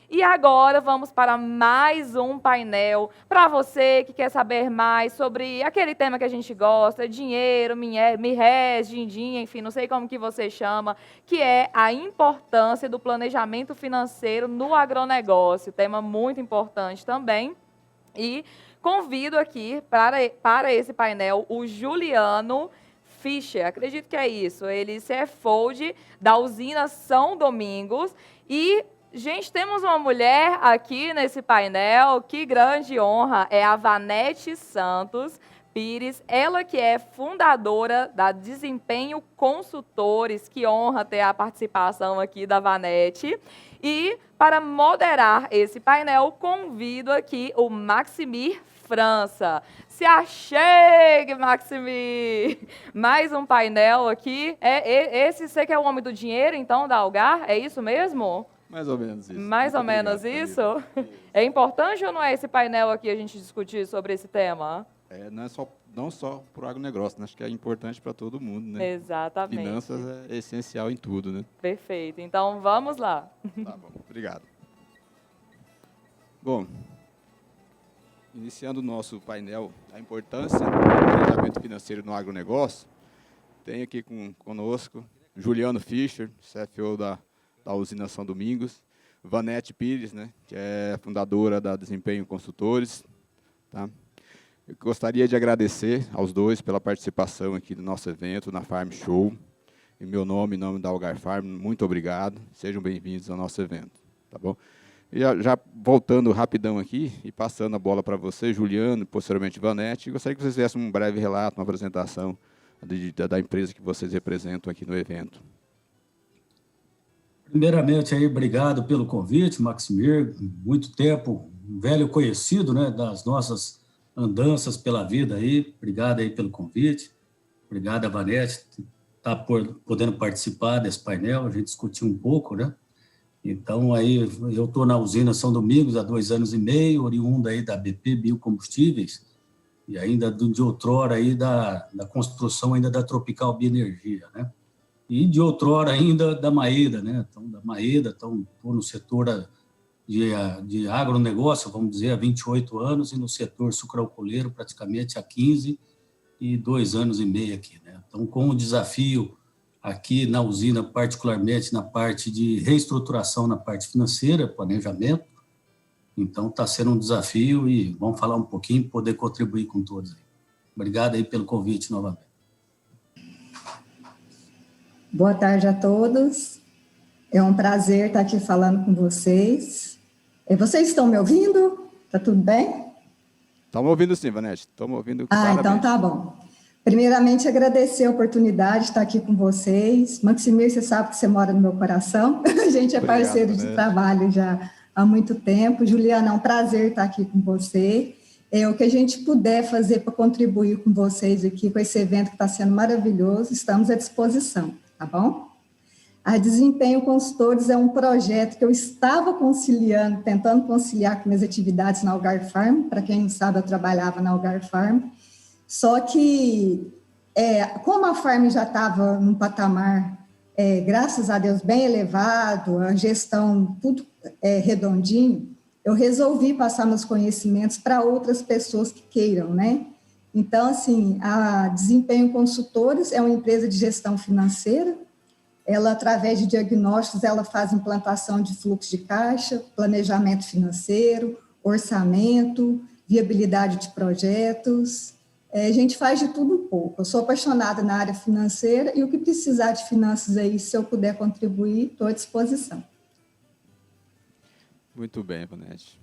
E agora vamos para mais um painel para você que quer saber mais sobre aquele tema que a gente gosta, dinheiro, mirrés, din-din, enfim, não sei como que você chama, que é a importância do planejamento financeiro no agronegócio, tema muito importante também. E convido aqui para esse painel o Juliano Fischer, acredito que é isso, ele é CFO da usina São Domingos. E, gente, temos uma mulher aqui nesse painel, que grande honra, é a Vanete Santos Pires, ela que é fundadora da Desempenho Consultores, que honra ter a participação aqui da Vanete. E, para moderar esse painel, convido aqui o Maximir França. Se achegue, Maximir! Mais um painel aqui. Esse você que é o homem do dinheiro, então, da Algar? É isso mesmo? Mais ou menos isso. Mais ou menos isso? É importante ou não é esse painel aqui a gente discutir sobre esse tema? Não só para o agronegócio, né? Acho que é importante para todo mundo, né? Exatamente. Finanças é essencial em tudo, né? Perfeito. Então, vamos lá. Tá bom, obrigado. Bom, iniciando o nosso painel, a importância do planejamento financeiro no agronegócio, tem aqui conosco Juliano Fischer, CFO da usina São Domingos, Vanete Pires, né, que é fundadora da Desempenho Consultores. Tá? Eu gostaria de agradecer aos dois pela participação aqui do nosso evento, na Farm Show. Em meu nome, em nome da Algar Farm, muito obrigado. Sejam bem-vindos ao nosso evento. Tá bom? E já voltando rapidão aqui e passando a bola para você, Juliano, e posteriormente Vanete, gostaria que vocês fizessem um breve relato, uma apresentação da empresa que vocês representam aqui no evento. Primeiramente, aí, obrigado pelo convite, Maximir, muito tempo, um velho conhecido, né, das nossas andanças pela vida aí, obrigado aí pelo convite, obrigado a Vanete, tá podendo participar desse painel, a gente discutiu um pouco, né, então aí eu estou na usina São Domingos há 2 anos e meio, oriundo aí da BP Biocombustíveis, e ainda de outrora aí da construção ainda da Tropical Bioenergia, né, e de outrora ainda da Maeda, né? Então, da Maeda, estou no setor de agronegócio, vamos dizer, há 28 anos, e no setor sucroalcooleiro praticamente há 15 e 2 anos e meio aqui, né? Então, com o desafio aqui na usina, particularmente na parte de reestruturação, na parte financeira, planejamento, então está sendo um desafio e vamos falar um pouquinho, poder contribuir com todos aí. Obrigado aí pelo convite novamente. Boa tarde a todos. É um prazer estar aqui falando com vocês. Vocês estão me ouvindo? Está tudo bem? Estamos ouvindo sim, Vanete. Estamos ouvindo claramente. Então tá bom. Primeiramente, agradecer a oportunidade de estar aqui com vocês. Maximir, você sabe que você mora no meu coração. A gente é parceiro de trabalho já há muito tempo. Juliana, é um prazer estar aqui com você. O que a gente puder fazer para contribuir com vocês aqui, com esse evento que está sendo maravilhoso, estamos à disposição. Tá bom? A Desempenho Consultores é um projeto que eu estava conciliando, tentando conciliar com minhas atividades na Algar Farm. Para quem não sabe, eu trabalhava na Algar Farm. Só que, como a Farm já estava num patamar, graças a Deus, bem elevado, a gestão tudo redondinho, eu resolvi passar meus conhecimentos para outras pessoas que queiram, né? Então, assim, a Desempenho Consultores é uma empresa de gestão financeira. Ela, através de diagnósticos, ela faz implantação de fluxo de caixa, planejamento financeiro, orçamento, viabilidade de projetos. A gente faz de tudo um pouco. Eu sou apaixonada na área financeira e o que precisar de finanças aí, se eu puder contribuir, estou à disposição. Muito bem, Vanete.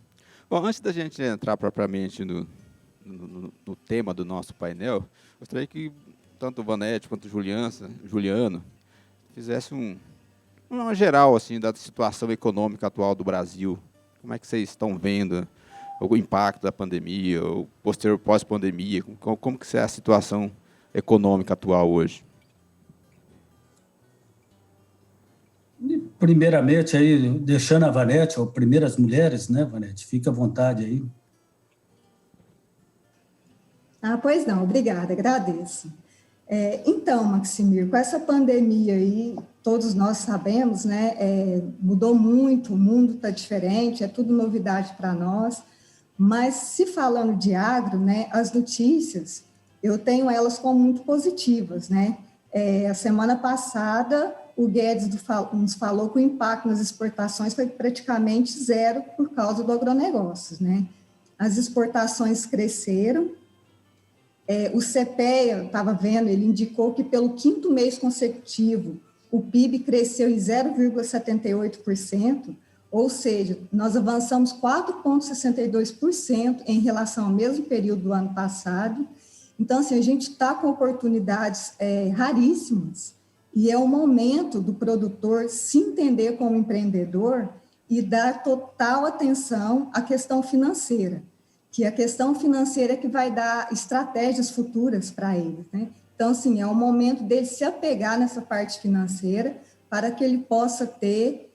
Bom, antes da gente entrar propriamente no tema do nosso painel, gostaria que tanto o Vanete quanto o Juliano fizesse uma geral assim, da situação econômica atual do Brasil. Como é que vocês estão vendo o impacto da pandemia, o pós-pandemia? Como que é a situação econômica atual hoje? Primeiramente, aí, deixando a Vanete, ou primeiras mulheres, né, Vanete? Fica à vontade aí. Pois não, obrigada, agradeço. Então, Maximir, com essa pandemia aí, todos nós sabemos, né, mudou muito, o mundo está diferente, é tudo novidade para nós, mas se falando de agro, né, as notícias, eu tenho elas como muito positivas, né? A semana passada, o Guedes nos falou que o impacto nas exportações foi praticamente zero por causa do agronegócio, né? As exportações cresceram. O CPEA, estava vendo, ele indicou que pelo 5º mês consecutivo, o PIB cresceu em 0,78%, ou seja, nós avançamos 4,62% em relação ao mesmo período do ano passado. Então, assim, a gente está com oportunidades raríssimas e é o momento do produtor se entender como empreendedor e dar total atenção à questão financeira, que a questão financeira é que vai dar estratégias futuras para ele, né? Então, assim, é o momento dele se apegar nessa parte financeira para que ele possa ter,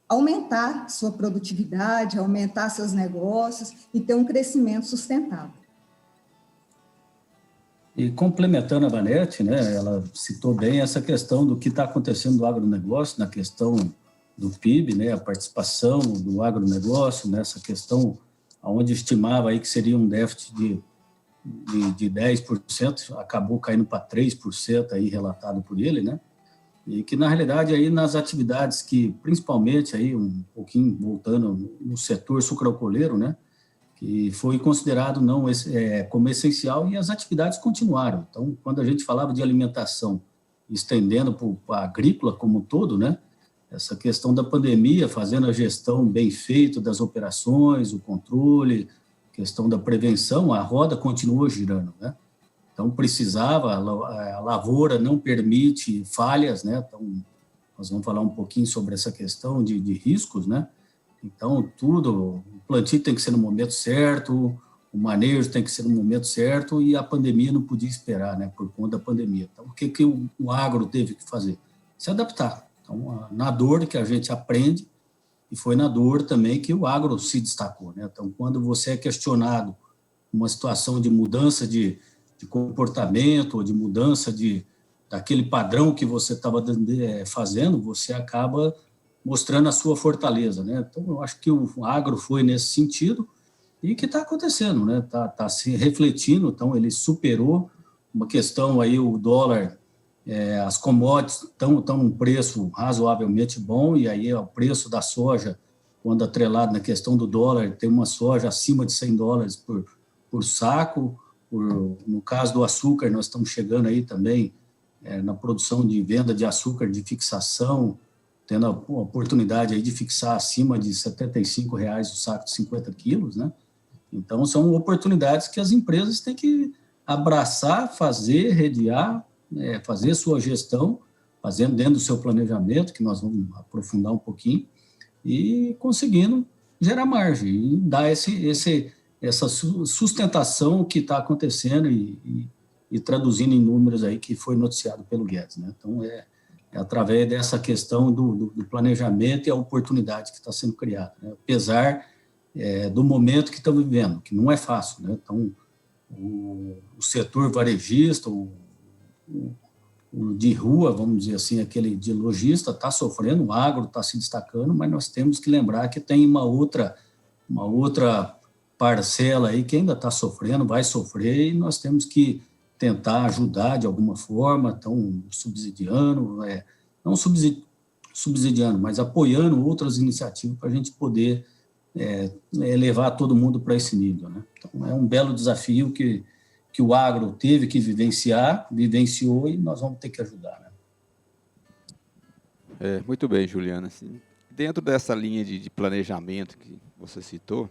aumentar sua produtividade, aumentar seus negócios e ter um crescimento sustentável. E complementando a Vanete, né, ela citou bem essa questão do que está acontecendo no agronegócio, na questão do PIB, né, a participação do agronegócio nessa questão, onde estimava aí que seria um déficit de 10%, acabou caindo para 3% aí relatado por ele, né, e que na realidade aí nas atividades que, principalmente aí um pouquinho voltando no setor sucroalcooleiro, né, que foi considerado como essencial e as atividades continuaram. Então, quando a gente falava de alimentação, estendendo para a agrícola como um todo, né, essa questão da pandemia, fazendo a gestão bem feita das operações, o controle, questão da prevenção, a roda continuou girando, né? Então, precisava, a lavoura não permite falhas, né? Então, nós vamos falar um pouquinho sobre essa questão de riscos, né? Então, o plantio tem que ser no momento certo, o manejo tem que ser no momento certo e a pandemia não podia esperar, né, por conta da pandemia. Então, o que o agro teve que fazer? Se adaptar. Então, na dor que a gente aprende, e foi na dor também que o agro se destacou, né? Então, quando você é questionado uma situação de mudança de comportamento, ou de mudança daquele padrão que você estava fazendo, você acaba mostrando a sua fortaleza, né? Então, eu acho que o agro foi nesse sentido e que está acontecendo, né? Tá se refletindo, então ele superou uma questão aí, o dólar, as commodities estão num preço razoavelmente bom, e aí o preço da soja, quando atrelado na questão do dólar, tem uma soja acima de $100 por saco. No caso do açúcar, nós estamos chegando aí também na produção de venda de açúcar de fixação, tendo a oportunidade aí de fixar acima de R$ 75,00 o saco de 50 quilos, né? Então, são oportunidades que as empresas têm que abraçar, fazer, redear, fazer sua gestão, fazendo dentro do seu planejamento, que nós vamos aprofundar um pouquinho, e conseguindo gerar margem e dar essa sustentação que está acontecendo e traduzindo em números aí que foi noticiado pelo Guedes, né? Então, através dessa questão do planejamento e a oportunidade que está sendo criada, né? Apesar do momento que estamos vivendo, que não é fácil, né? Então, o setor varejista, o de rua, vamos dizer assim, aquele de lojista está sofrendo, o agro está se destacando, mas nós temos que lembrar que tem uma outra parcela aí que ainda está sofrendo, vai sofrer, e nós temos que tentar ajudar de alguma forma, então subsidiando, não subsidiando, mas apoiando outras iniciativas para a gente poder levar todo mundo para esse nível, né? Então, é um belo desafio que o agro teve que vivenciou, e nós vamos ter que ajudar, né? Muito bem, Juliana. Assim, dentro dessa linha de planejamento que você citou,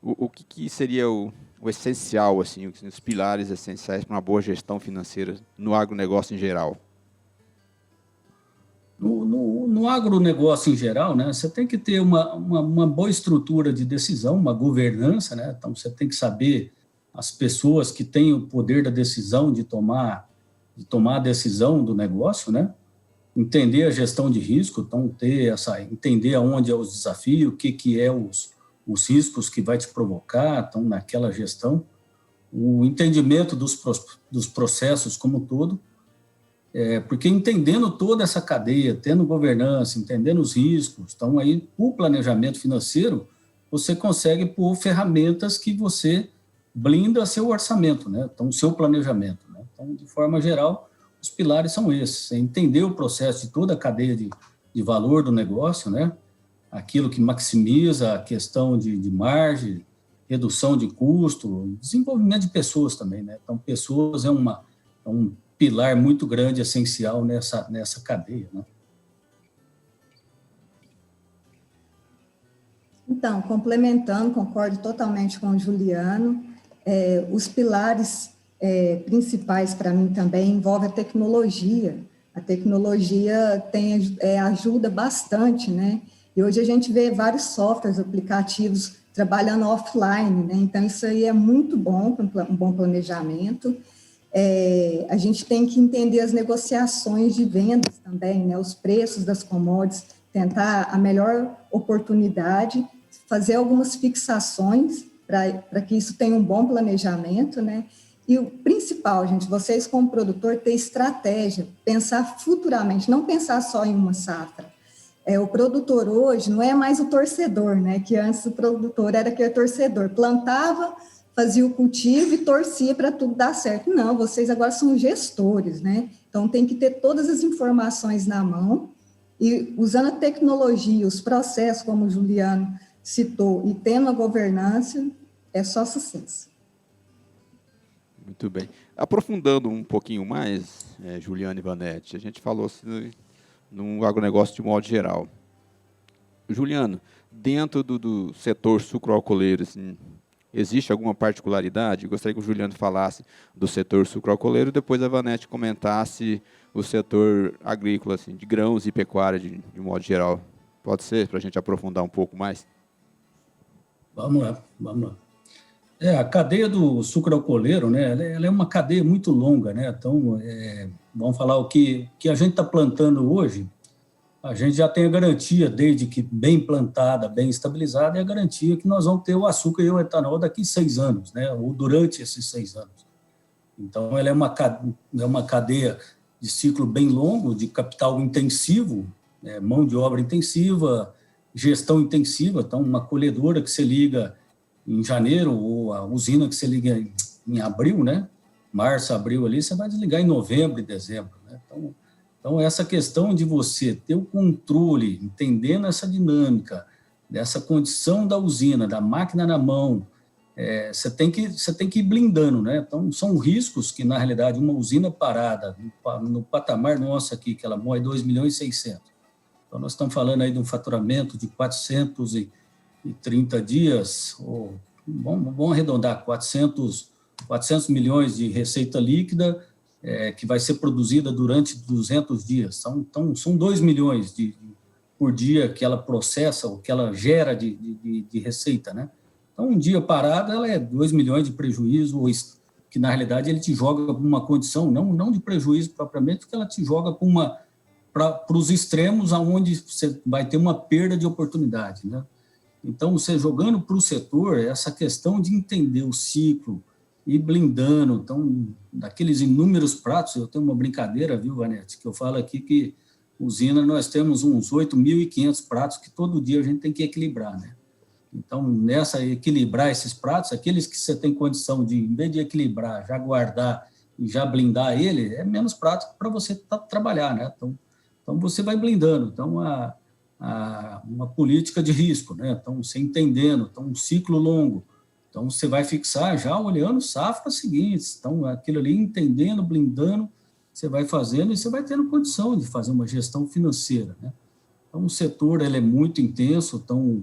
o que seria o essencial, assim, os pilares essenciais para uma boa gestão financeira no agronegócio em geral? No agronegócio em geral, né, você tem que ter uma boa estrutura de decisão, uma governança, né? Então, você tem que saber as pessoas que têm o poder da decisão de tomar a decisão do negócio, né? Entender a gestão de risco, então entender aonde é os desafios, o que é os riscos que vai te provocar, então, naquela gestão. o entendimento dos processos como um todo, porque entendendo toda essa cadeia, tendo governança, entendendo os riscos, então aí o planejamento financeiro, você consegue pôr ferramentas que você blinda seu orçamento, né? Então, o seu planejamento, né? Então, de forma geral, os pilares são esses, entender o processo de toda a cadeia de valor do negócio, né? Aquilo que maximiza a questão de margem, redução de custo, desenvolvimento de pessoas também, né? Então, pessoas é um pilar muito grande, essencial nessa cadeia, né? Então, complementando, concordo totalmente com o Juliano, os pilares principais para mim também envolvem a tecnologia. A tecnologia ajuda bastante, né? E hoje a gente vê vários softwares, aplicativos trabalhando offline, né? Então, isso aí é muito bom para um bom planejamento. A gente tem que entender as negociações de vendas também, né? Os preços das commodities, tentar a melhor oportunidade, fazer algumas fixações para que isso tenha um bom planejamento, né? E o principal, gente, vocês como produtor, ter estratégia, pensar futuramente, não pensar só em uma safra. O produtor hoje não é mais o torcedor, né? Que antes o produtor era aquele torcedor, plantava, fazia o cultivo e torcia para tudo dar certo. Não, vocês agora são gestores, né? Então tem que ter todas as informações na mão e usando a tecnologia, os processos, como o Juliano citou, e tendo a governança, é só sucesso. Muito bem. Aprofundando um pouquinho mais, Juliano e Vanete, a gente falou no agronegócio de modo geral. Juliano, dentro do setor sucroalcooleiro, assim, existe alguma particularidade? Gostaria que o Juliano falasse do setor sucroalcooleiro e depois a Vanete comentasse o setor agrícola, assim, de grãos e pecuária de modo geral. Pode ser, para a gente aprofundar um pouco mais? Vamos lá. A cadeia do sucroalcooleiro, né, ela é uma cadeia muito longa, né? Então, vamos falar o que a gente está plantando hoje, a gente já tem a garantia, desde que bem plantada, bem estabilizada, é a garantia que nós vamos ter o açúcar e o etanol daqui 6 anos, né? Ou durante esses 6 anos. Então, ela é uma cadeia de ciclo bem longo, de capital intensivo, mão de obra intensiva, gestão intensiva. Então, uma colhedora que se liga em janeiro, ou a usina que você liga em abril, né? Março, abril ali, você vai desligar em novembro e dezembro, né? Então, essa questão de você ter o controle, entendendo essa dinâmica, dessa condição da usina, da máquina na mão, você tem que ir blindando, né? Então, são riscos que, na realidade, uma usina parada, no patamar nosso aqui, que ela moe 2,6 milhões. Então, nós estamos falando aí de um faturamento de 430 dias, ou vamos arredondar, 400 milhões de receita líquida, que vai ser produzida durante 200 dias. Então, são 2 milhões por dia que ela processa, ou que ela gera de receita, né? Então, um dia parada, ela é 2 milhões de prejuízo, que, na realidade, ele te joga para uma condição, não de prejuízo propriamente, porque ela te joga para os extremos, aonde você vai ter uma perda de oportunidade, né? Então, você jogando para o setor, essa questão de entender o ciclo e blindando, então, daqueles inúmeros pratos, eu tenho uma brincadeira, viu, Vanete, que eu falo aqui que usina nós temos uns 8.500 pratos que todo dia a gente tem que equilibrar, né? Então, nessa equilibrar esses pratos, aqueles que você tem condição de, em vez de equilibrar, já guardar e já blindar ele, é menos prato para você trabalhar, né? Então, você vai blindando. Então, uma política de risco, né? Então, você entendendo, então, um ciclo longo. Então, você vai fixar já olhando safras seguintes. Então, aquilo ali, entendendo, blindando, você vai fazendo e você vai tendo condição de fazer uma gestão financeira, né? Então, o setor ele é muito intenso. Então,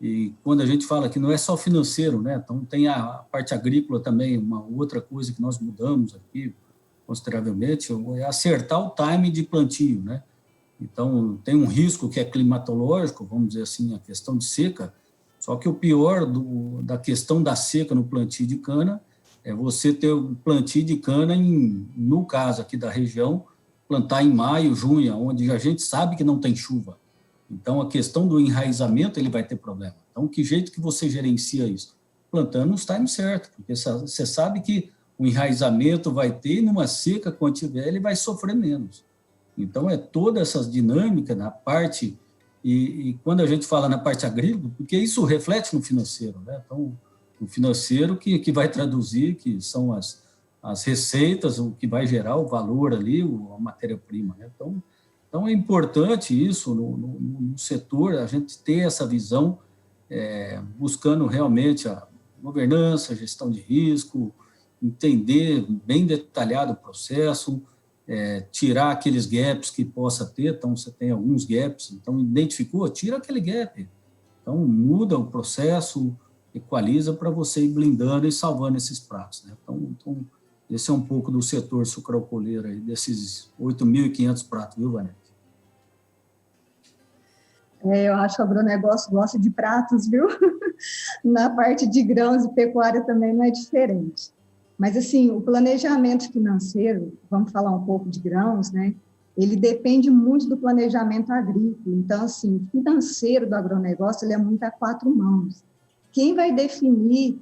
e quando a gente fala que não é só financeiro, né? Então, tem a parte agrícola também, uma outra coisa que nós mudamos aqui consideravelmente, é acertar o time de plantio, né? Então, tem um risco que é climatológico, vamos dizer assim, a questão de seca, só que o pior da questão da seca no plantio de cana é você ter o plantio de cana, no caso aqui da região, plantar em maio, junho, onde a gente sabe que não tem chuva. Então, a questão do enraizamento, ele vai ter problema. Então, que jeito que você gerencia isso? plantando nos times certos, porque você sabe que o enraizamento vai ter, e numa seca, quando tiver, ele vai sofrer menos. Então, é toda essa dinâmica na parte, e quando a gente fala na parte agrícola, porque isso reflete no financeiro, né? Então, o financeiro que vai traduzir, que são as receitas, o que vai gerar o valor ali, a matéria-prima, né? Então, é importante isso no setor, a gente ter essa visão, buscando realmente a governança, a gestão de risco, entender bem detalhado o processo, tirar aqueles gaps que possa ter. Então, você tem alguns gaps, então, identificou, tira aquele gap. Então, muda o processo, equaliza para você ir blindando e salvando esses pratos, né? Então, esse é um pouco do setor sucroalcooleiro aí, desses 8.500 pratos, viu, Vanessa? Eu acho que o agronegócio gosta de pratos, viu? Na parte de grãos e pecuária também não é diferente. Mas, assim, o planejamento financeiro, vamos falar um pouco de grãos, né? Ele depende muito do planejamento agrícola. Então, assim, o financeiro do agronegócio, ele é muito a quatro mãos. Quem vai definir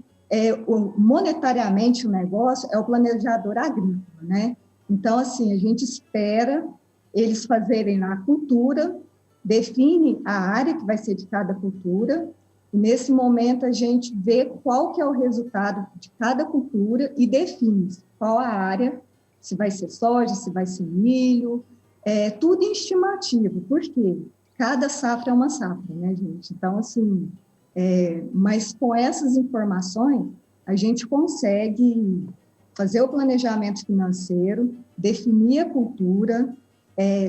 monetariamente o negócio é o planejador agrícola, né? Então, assim, a gente espera eles fazerem a cultura, definem a área que vai ser de cada cultura, e nesse momento a gente vê qual que é o resultado de cada cultura e define qual a área, se vai ser soja, se vai ser milho, tudo em estimativa, porque cada safra é uma safra, né, gente? Então, assim, mas com essas informações, a gente consegue fazer o planejamento financeiro, definir a cultura,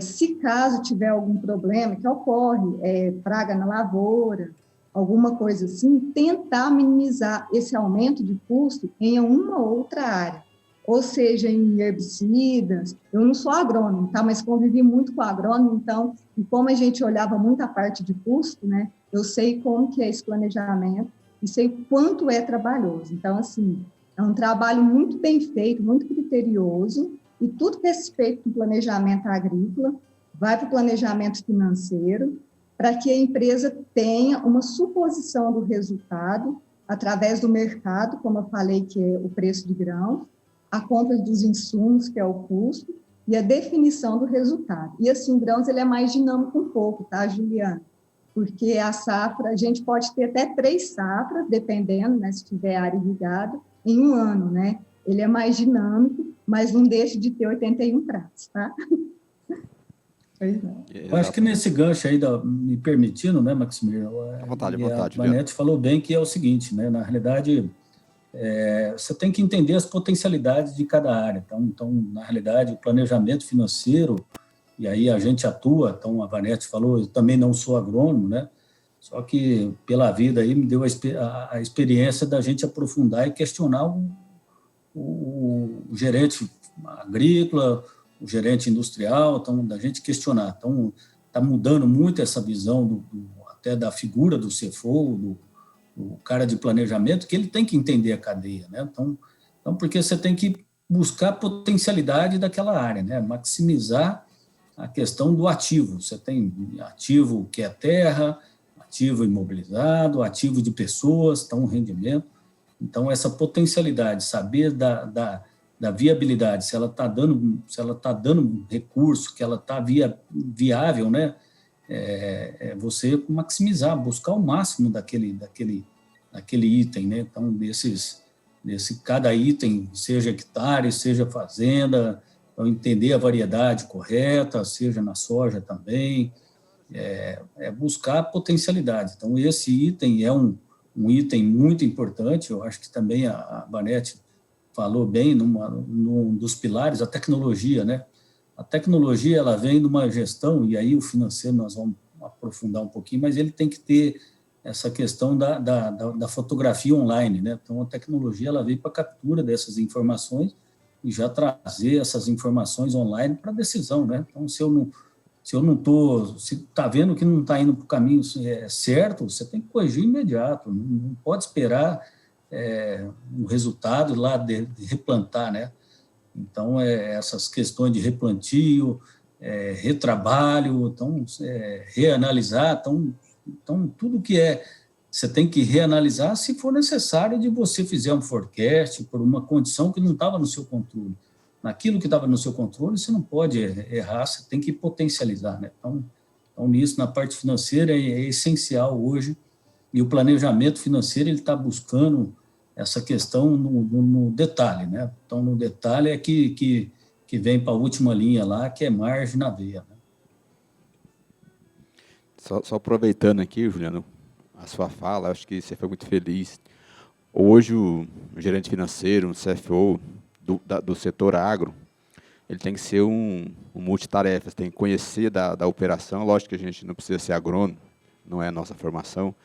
se caso tiver algum problema que ocorre, praga na lavoura, alguma coisa assim, tentar minimizar esse aumento de custo em uma outra área, ou seja, em herbicidas. Eu não sou agrônomo, tá? Mas convivi muito com agrônomo, então, e como a gente olhava muito a parte de custo, né, eu sei como que é esse planejamento e sei quanto é trabalhoso. Então, assim, é um trabalho muito bem feito, muito criterioso, e tudo que é feito no planejamento agrícola vai para o planejamento financeiro, para que a empresa tenha uma suposição do resultado através do mercado, como eu falei, que é o preço de grãos, a compra dos insumos, que é o custo, e a definição do resultado. E assim, o grãos ele é mais dinâmico um pouco, tá, Juliana? Porque a safra, a gente pode ter até 3 safras, dependendo, né, se tiver área irrigada, em um ano, né? Ele é mais dinâmico, mas não deixa de ter 81 pratos, tá? Eu acho que nesse gancho aí, me permitindo, né, Maximir? À vontade, a Vanete falou bem que é o seguinte, né? Na realidade, você tem que entender as potencialidades de cada área. Então, na realidade, o planejamento financeiro, e aí a gente atua, então a Vanete falou, eu também não sou agrônomo, né? Só que pela vida aí me deu a experiência da gente aprofundar e questionar o gerente agrícola, o gerente industrial, então, da gente questionar. Então, está mudando muito essa visão até da figura do CFO, do cara de planejamento, que ele tem que entender a cadeia, né? Então, porque você tem que buscar a potencialidade daquela área, né? Maximizar a questão do ativo. Você tem ativo que é terra, ativo imobilizado, ativo de pessoas, então, rendimento. Então, essa potencialidade, saber da viabilidade, se ela está dando recurso, que ela está viável, né? Você maximizar, buscar o máximo daquele item, né? Então, cada item, seja hectare, seja fazenda, então, entender a variedade correta, seja na soja também, buscar a potencialidade. Então, esse item é um item muito importante. Eu acho que também a Vanete falou bem num dos pilares, a tecnologia, né? A tecnologia, ela vem de uma gestão, e aí o financeiro nós vamos aprofundar um pouquinho, mas ele tem que ter essa questão da fotografia online, né? Então, a tecnologia, ela veio para a captura dessas informações e já trazer essas informações online para decisão, né? Então, se está vendo que não está indo para o caminho certo, você tem que corrigir imediato, não pode esperar um resultado lá de replantar, né? Então, essas questões de replantio, retrabalho, então, reanalisar, então, tudo que você tem que reanalisar se for necessário de você fizer um forecast por uma condição que não estava no seu controle. Naquilo que estava no seu controle, você não pode errar, você tem que potencializar, né? Então nisso, na parte financeira, é essencial hoje, e o planejamento financeiro ele está buscando essa questão no detalhe, né? Então, no detalhe é que vem para a última linha lá, que é margem na veia, né? Só aproveitando aqui, Juliano, a sua fala, acho que você foi muito feliz. Hoje, o gerente financeiro, um CFO do setor agro, ele tem que ser um multitarefas, tem que conhecer da operação. Lógico que a gente não precisa ser agrônomo, não é a nossa formação,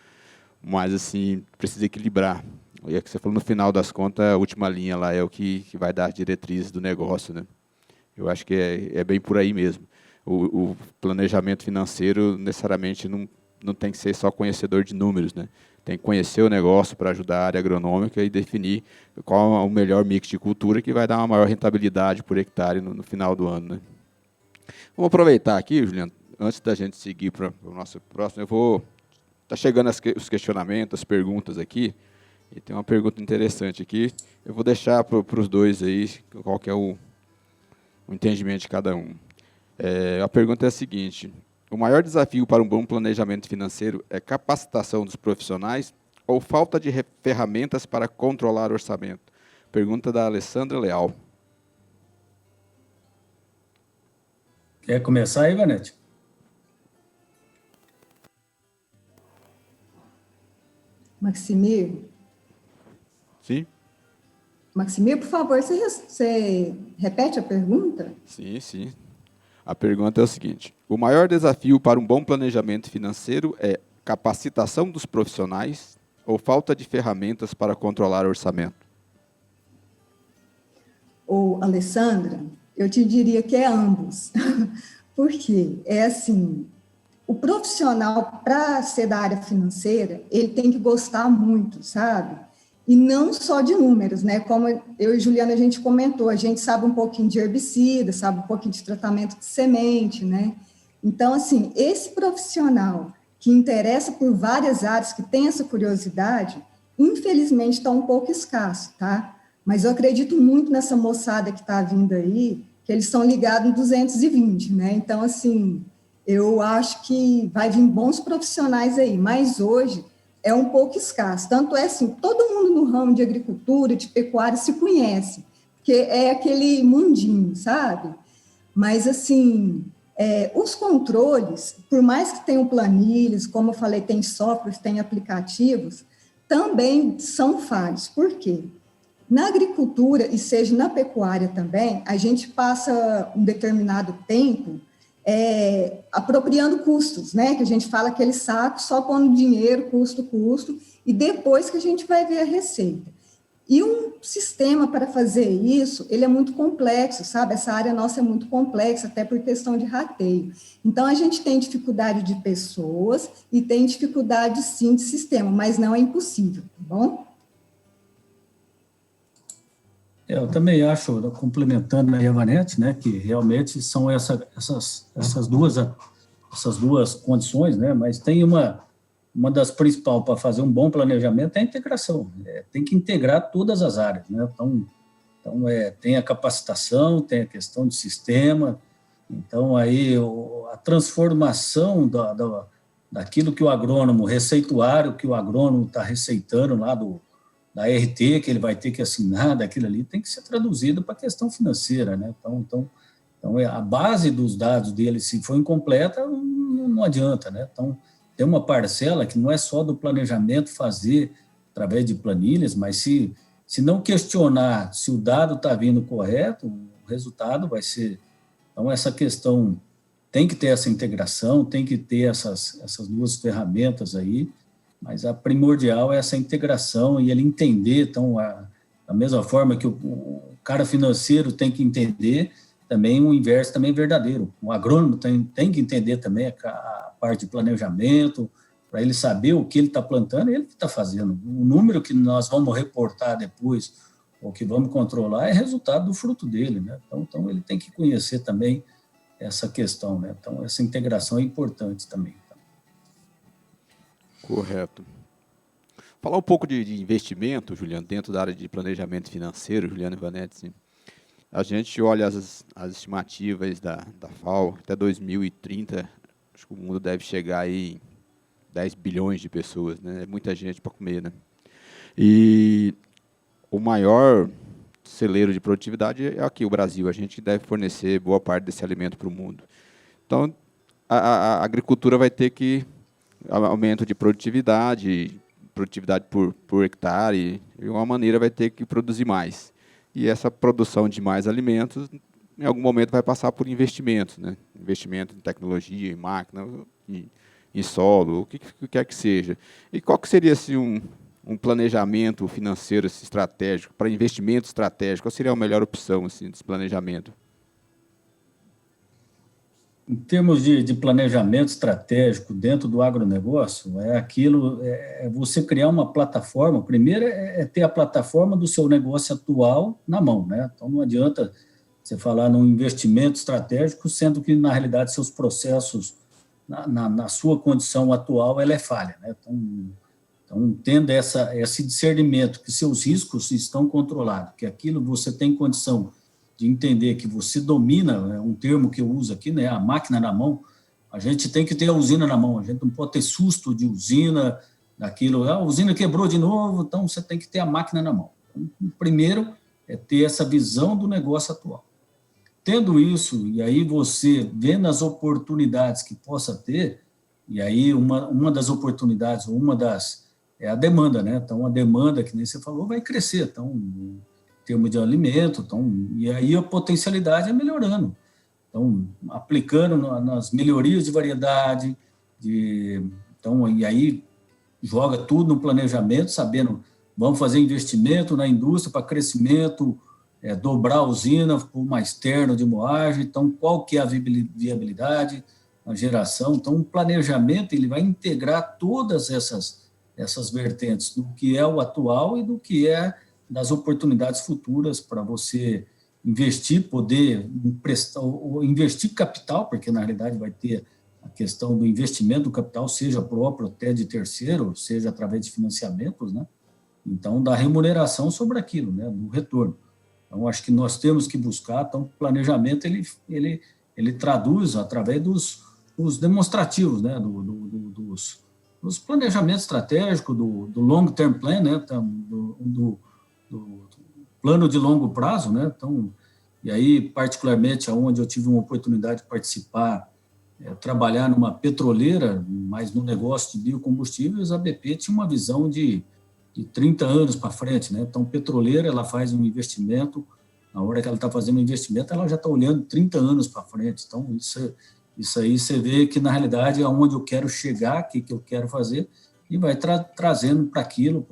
mas assim, precisa equilibrar. E é que você falou, no final das contas, a última linha lá é o que vai dar as diretrizes do negócio, né? Eu acho que é bem por aí mesmo. O planejamento financeiro, necessariamente, não tem que ser só conhecedor de números, né? Tem que conhecer o negócio para ajudar a área agronômica e definir qual é o melhor mix de cultura que vai dar uma maior rentabilidade por hectare no final do ano, né? Vamos aproveitar aqui, Juliano, antes da gente seguir para o nosso próximo, tá chegando os questionamentos, as perguntas aqui, e tem uma pergunta interessante aqui. Eu vou deixar para os dois aí qual que é o entendimento de cada um. A pergunta é a seguinte: o maior desafio para um bom planejamento financeiro é capacitação dos profissionais ou falta de ferramentas para controlar o orçamento? Pergunta da Alessandra Leal. Quer começar aí, Vanete? Maximir? Sim? Maximir, por favor, você repete a pergunta? Sim. A pergunta é o seguinte: o maior desafio para um bom planejamento financeiro é capacitação dos profissionais ou falta de ferramentas para controlar o orçamento? Ou, Alessandra, eu te diria que é ambos. Porque é assim, o profissional, para ser da área financeira, ele tem que gostar muito, sabe? E não só de números, né? Como eu e Juliana, a gente comentou, a gente sabe um pouquinho de herbicida, sabe um pouquinho de tratamento de semente, né? Então, assim, esse profissional que interessa por várias áreas, que tem essa curiosidade, infelizmente está um pouco escasso, tá? Mas eu acredito muito nessa moçada que está vindo aí, que eles estão ligados em 220, né? Então, assim, eu acho que vai vir bons profissionais aí, mas hoje é um pouco escasso. Tanto é assim, todo mundo no ramo de agricultura, de pecuária, se conhece, porque é aquele mundinho, sabe? Mas, assim, os controles, por mais que tenham planilhas, como eu falei, tem softwares, tem aplicativos, também são falhos. Por quê? Na agricultura, e seja na pecuária também, a gente passa um determinado tempo apropriando custos, né? Que a gente fala aquele saco, só pondo dinheiro, custo, e depois que a gente vai ver a receita. E um sistema para fazer isso, ele é muito complexo, sabe? Essa área nossa é muito complexa, até por questão de rateio. Então, a gente tem dificuldade de pessoas e tem dificuldade, sim, de sistema, mas não é impossível, tá bom? Eu também acho, complementando a Vanete, né, que realmente são essas duas condições, né, mas tem uma das principais para fazer um bom planejamento é a integração. Tem que integrar todas as áreas, né? Então tem a capacitação, tem a questão de sistema, então aí a transformação daquilo que o agrônomo, receituário que o agrônomo está receitando lá da RT que ele vai ter que assinar, daquilo ali, tem que ser traduzido para a questão financeira, né? Então a base dos dados dele, se for incompleta, não adianta, né? Então, tem uma parcela que não é só do planejamento fazer através de planilhas, mas se não questionar se o dado está vindo correto, o resultado vai ser... Então, essa questão tem que ter essa integração, tem que ter essas duas ferramentas aí, mas a primordial é essa integração e ele entender, então, da mesma forma que o cara financeiro tem que entender, também o inverso também é verdadeiro. O agrônomo tem que entender também a parte de planejamento, para ele saber o que ele está plantando e ele que está fazendo. O número que nós vamos reportar depois, ou que vamos controlar, é resultado do fruto dele, né? Então ele tem que conhecer também essa questão, né? Então, essa integração é importante também. Correto. Falar um pouco de investimento, Juliano, dentro da área de planejamento financeiro, Juliano e Vanete, assim, a gente olha as estimativas da FAO, até 2030, acho que o mundo deve chegar aí em 10 bilhões de pessoas, né? É muita gente para comer, né? E o maior celeiro de produtividade é aqui, o Brasil. A gente deve fornecer boa parte desse alimento para o mundo. Então, a agricultura vai ter que aumento de produtividade por hectare, de uma maneira vai ter que produzir mais. E essa produção de mais alimentos, em algum momento, vai passar por investimentos, né? Investimento em tecnologia, em máquina, em solo, o que quer que seja. E qual que seria assim, um planejamento financeiro estratégico, para investimento estratégico? Qual seria a melhor opção assim, desse planejamento? Em termos de planejamento estratégico dentro do agronegócio, é você criar uma plataforma. Primeiro é ter a plataforma do seu negócio atual na mão, né? Então não adianta você falar num investimento estratégico, sendo que na realidade seus processos na sua condição atual ela é falha, né? Então tendo esse discernimento que seus riscos estão controlados, que aquilo você tem condição de entender que você domina, é um termo que eu uso aqui, né, a máquina na mão. A gente tem que ter a usina na mão, a gente não pode ter susto de usina, daquilo, a usina quebrou de novo, então você tem que ter a máquina na mão. Então, primeiro é ter essa visão do negócio atual. Tendo isso, e aí você vendo as oportunidades que possa ter, e aí uma das oportunidades, é a demanda, né? Então, a demanda, que nem você falou, vai crescer, então termos de alimento, então, e aí a potencialidade é melhorando. Então, aplicando nas melhorias de variedade, então, e aí joga tudo no planejamento, sabendo, vamos fazer investimento na indústria para crescimento, dobrar a usina por mais terno de moagem, então qual que é a viabilidade, a geração. Então, o planejamento ele vai integrar todas essas vertentes do que é o atual e do que é das oportunidades futuras para você investir, poder emprestar, ou investir capital, porque na realidade vai ter a questão do investimento do capital, seja próprio até de terceiro, seja através de financiamentos, né? Então, da remuneração sobre aquilo, né? Do retorno. Então, acho que nós temos que buscar, então, o planejamento, ele traduz através dos demonstrativos, né? Dos planejamentos estratégicos, do long-term plan, né? Do plano de longo prazo, né? Então, e aí, particularmente, onde eu tive uma oportunidade de participar, trabalhar numa petroleira, mas no negócio de biocombustíveis, a BP tinha uma visão de 30 anos para frente, né? Então, petroleira, ela faz um investimento, na hora que ela está fazendo um investimento, ela já está olhando 30 anos para frente. Então, isso aí você vê que, na realidade, é onde eu quero chegar, o que eu quero fazer, e vai trazendo para aquilo,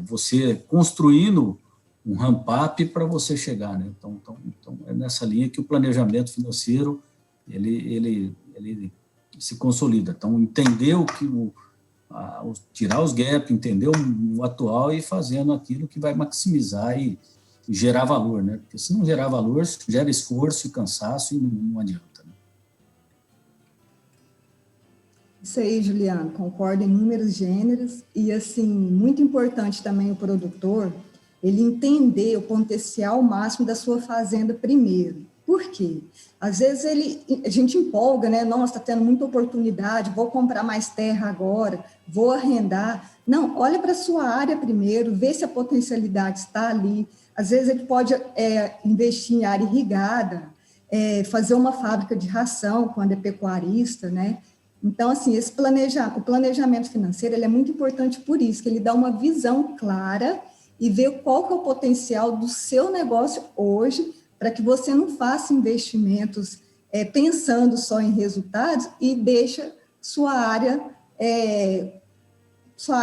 você construindo um ramp-up para você chegar, né? Então, é nessa linha que o planejamento financeiro ele se consolida. Então, entender tirar os gaps, entender o atual e fazendo aquilo que vai maximizar e gerar valor, né? Porque se não gerar valor, gera esforço e cansaço e não adianta. Isso aí, Juliano, concordo em números, gêneros, e, assim, muito importante também o produtor, ele entender o potencial máximo da sua fazenda primeiro. Por quê? Às vezes a gente empolga, né? Nossa, está tendo muita oportunidade, vou comprar mais terra agora, vou arrendar. Não, olha para a sua área primeiro, vê se a potencialidade está ali. Às vezes ele pode investir em área irrigada, fazer uma fábrica de ração quando é pecuarista, né? Então, assim, o planejamento financeiro ele é muito importante por isso, que ele dá uma visão clara e vê qual que é o potencial do seu negócio hoje, para que você não faça investimentos pensando só em resultados e deixa sua área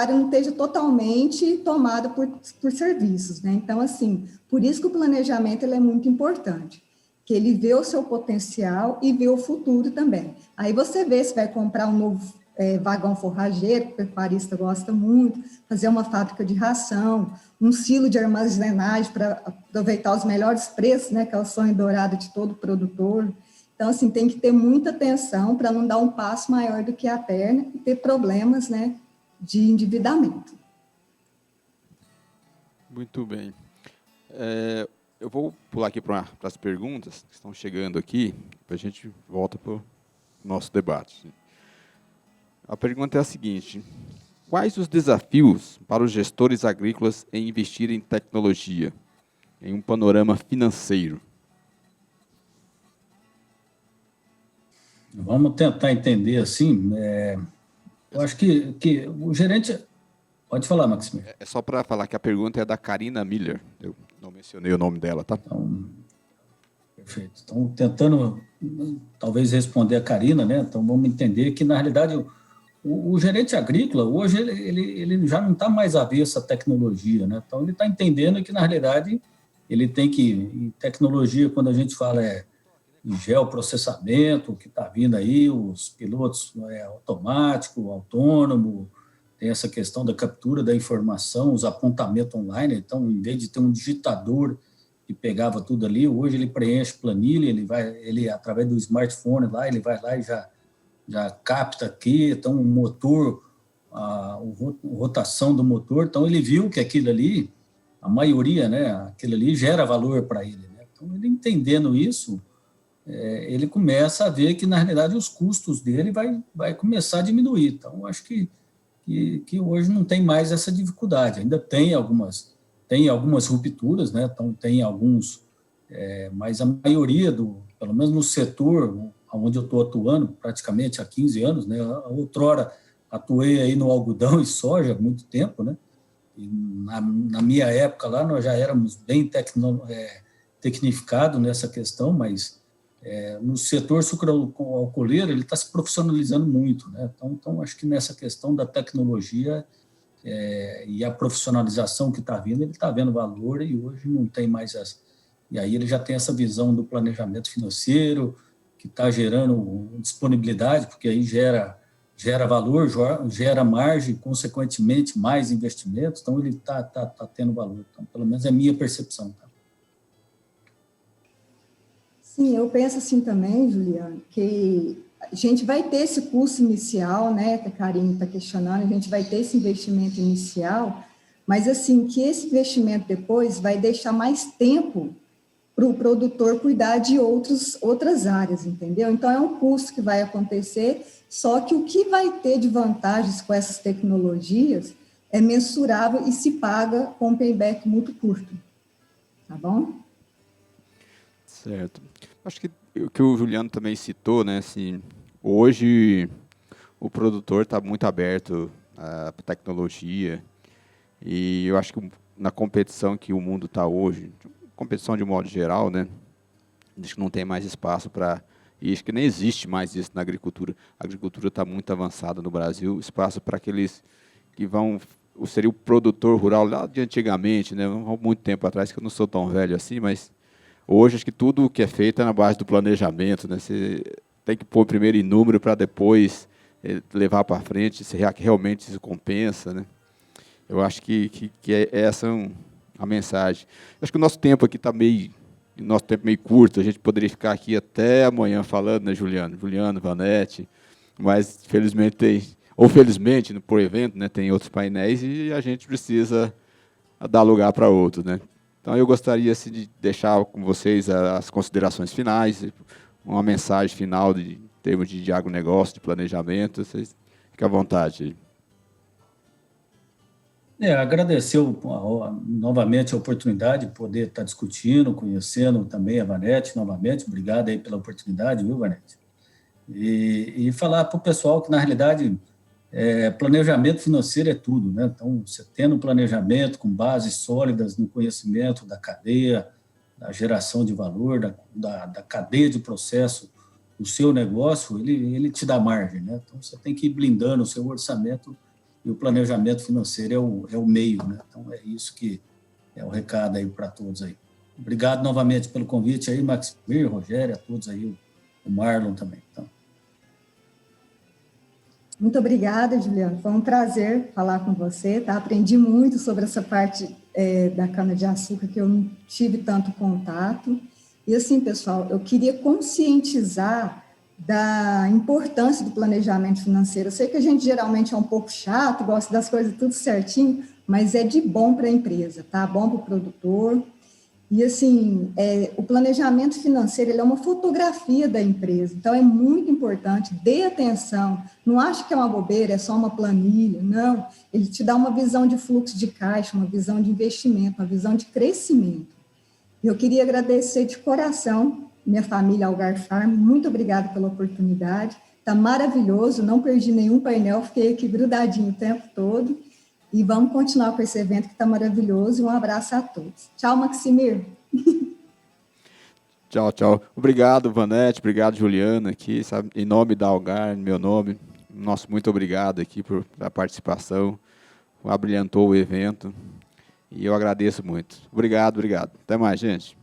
não esteja totalmente tomada por serviços, né? Então, assim, por isso que o planejamento ele é muito importante, que ele vê o seu potencial e vê o futuro também. Aí você vê se vai comprar um novo vagão forrageiro, que o pecuarista gosta muito, fazer uma fábrica de ração, um silo de armazenagem para aproveitar os melhores preços, né, que é o sonho dourado de todo produtor. Então, assim, tem que ter muita atenção para não dar um passo maior do que a perna e ter problemas, né, de endividamento. Muito bem. Eu vou pular aqui para as perguntas que estão chegando aqui, para a gente volta para o nosso debate. A pergunta é a seguinte: quais os desafios para os gestores agrícolas em investir em tecnologia, em um panorama financeiro? Vamos tentar entender assim. Eu acho que o gerente... Pode falar, Maximiliano. É só para falar que a pergunta é da Karina Miller. Eu não mencionei o nome dela, tá? Então, perfeito. Então, tentando talvez responder a Karina, né? Então, vamos entender que, na realidade, o gerente agrícola, hoje, ele já não está mais avesso à tecnologia, né? Então, ele está entendendo que, na realidade, ele tem que... Em tecnologia, quando a gente fala em geoprocessamento, que está vindo aí, os pilotos automático, autônomo, tem essa questão da captura da informação, os apontamentos online. Então, em vez de ter um digitador que pegava tudo ali, hoje ele preenche planilha, ele através do smartphone lá, ele vai lá e já capta aqui, então o motor, a rotação do motor, então ele viu que aquilo ali, a maioria, né, aquilo ali gera valor para ele, né? Então, ele entendendo isso, ele começa a ver que, na realidade, os custos dele vai começar a diminuir. Então, acho que hoje não tem mais essa dificuldade. Ainda tem algumas rupturas, né? Então, tem alguns, mas a maioria, pelo menos no setor onde eu estou atuando, praticamente há 15 anos, né? Outrora, atuei aí no algodão e soja há muito tempo, né? E na minha época lá, nós já éramos bem tecnificados nessa questão, mas no setor sucroalcooleiro ele está se profissionalizando muito, né? Então, acho que nessa questão da tecnologia e a profissionalização que está vindo, ele está vendo valor e hoje não tem mais essa. E aí ele já tem essa visão do planejamento financeiro, que está gerando disponibilidade, porque aí gera valor, gera margem, consequentemente mais investimentos, então ele está tendo valor. Então, pelo menos é a minha percepção. Tá? Sim, eu penso assim também, Juliano, que a gente vai ter esse custo inicial, né, que a Karine está questionando, a gente vai ter esse investimento inicial, mas assim, que esse investimento depois vai deixar mais tempo para o produtor cuidar de outras áreas, entendeu? Então, é um custo que vai acontecer, só que o que vai ter de vantagens com essas tecnologias é mensurável e se paga com um payback muito curto, tá bom? Certo. Acho que o que o Juliano também citou, né, assim, hoje o produtor está muito aberto à tecnologia e eu acho que na competição que o mundo está hoje, competição de modo geral, né, acho que não tem mais espaço para, e acho que nem existe mais isso na agricultura. A agricultura está muito avançada no Brasil, espaço para aqueles que seria o produtor rural lá de antigamente, né, há muito tempo atrás, que eu não sou tão velho assim, mas hoje, acho que tudo o que é feito é na base do planejamento, né? Você tem que pôr primeiro em número para depois levar para frente, se realmente isso compensa, né? Eu acho que essa é a mensagem. Acho que o nosso tempo aqui está meio curto, a gente poderia ficar aqui até amanhã falando, né, Juliano, Vanete, mas felizmente por evento, né, tem outros painéis e a gente precisa dar lugar para outros, né? Então, eu gostaria assim, de deixar com vocês as considerações finais, uma mensagem final em termos de agronegócio, de planejamento. Vocês fiquem à vontade. Agradecer novamente a oportunidade de poder estar discutindo, conhecendo também a Vanete novamente. Obrigado aí pela oportunidade, viu, Vanete? E falar para o pessoal que, na realidade, planejamento financeiro é tudo, né? Então, você tendo um planejamento com bases sólidas no conhecimento da cadeia, da geração de valor, da cadeia de processo do seu negócio, ele te dá margem, né? Então, você tem que ir blindando o seu orçamento e o planejamento financeiro é o meio, né? Então, é isso que é o recado aí para todos aí. Obrigado novamente pelo convite aí, Maximiliano, Rogério, a todos aí, o Marlon também. Então, muito obrigada, Juliano. Foi um prazer falar com você, tá? Aprendi muito sobre essa parte da cana-de-açúcar que eu não tive tanto contato. E assim, pessoal, eu queria conscientizar da importância do planejamento financeiro. Eu sei que a gente geralmente é um pouco chato, gosta das coisas tudo certinho, mas é de bom para a empresa, tá? Bom para o produtor. E, assim, o planejamento financeiro ele é uma fotografia da empresa, então é muito importante, dê atenção, não ache que é uma bobeira, é só uma planilha, não, ele te dá uma visão de fluxo de caixa, uma visão de investimento, uma visão de crescimento. Eu queria agradecer de coração minha família Algar Farm, muito obrigada pela oportunidade, está maravilhoso, não perdi nenhum painel, fiquei aqui grudadinho o tempo todo, e vamos continuar com esse evento que está maravilhoso. Um abraço a todos. Tchau, Maximir. Tchau, tchau. Obrigado, Vanete. Obrigado, Juliana, aqui, sabe? Em nome da Algar, em meu nome. Nosso muito obrigado aqui pela participação. Abrilhantou o evento. E eu agradeço muito. Obrigado, obrigado. Até mais, gente.